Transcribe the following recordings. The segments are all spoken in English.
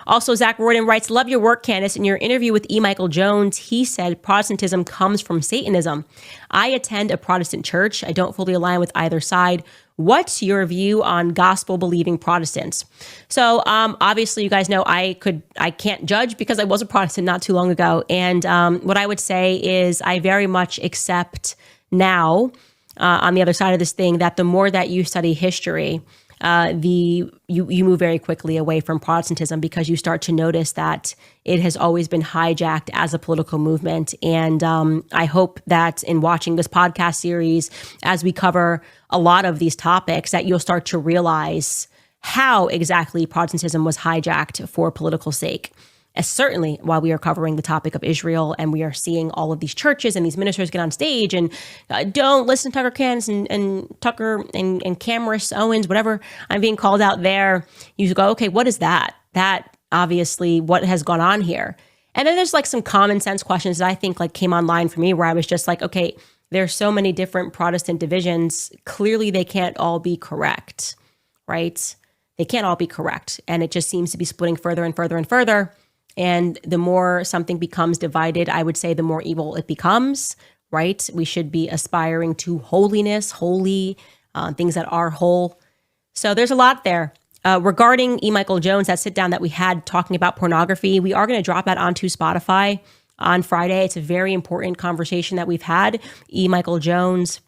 Also, Zach Royden writes, love your work, Candace. In your interview with E. Michael Jones, he said Protestantism comes from Satanism. I attend a Protestant church. I don't fully align with either side. What's your view on gospel-believing Protestants? So obviously, you guys know I can't judge because I was a Protestant not too long ago. And what I would say is I very much accept now on the other side of this thing that the more that you study history, you move very quickly away from Protestantism because you start to notice that it has always been hijacked as a political movement. And I hope that in watching this podcast series, as we cover a lot of these topics, that you'll start to realize how exactly Protestantism was hijacked for political sake. Certainly while we are covering the topic of Israel and we are seeing all of these churches and these ministers get on stage and don't listen to Tucker Candace and Tucker and Candace Owens, whatever I'm being called out there, you go, okay, what is that? That obviously what has gone on here. And then there's like some common sense questions that I think like came online for me where I was just like, okay, there's so many different Protestant divisions. Clearly they can't all be correct, right? They can't all be correct. And it just seems to be splitting further and further and further. And the more something becomes divided, I would say the more evil it becomes, right? We should be aspiring to holiness, holy, things that are whole. So there's a lot there. Regarding E. Michael Jones, that sit down that we had talking about pornography, we are going to drop that onto Spotify on Friday. It's a very important conversation that we've had. E. Michael Jones.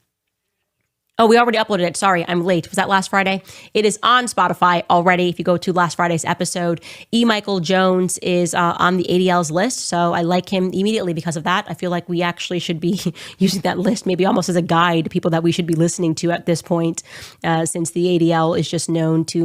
Oh, we already uploaded it. Sorry, I'm late. Was that last Friday? It is on Spotify already. If you go to last Friday's episode, E. Michael Jones is on the ADL's list. So I like him immediately because of that. I feel like we actually should be using that list maybe almost as a guide to people that we should be listening to at this point, since the ADL is just known to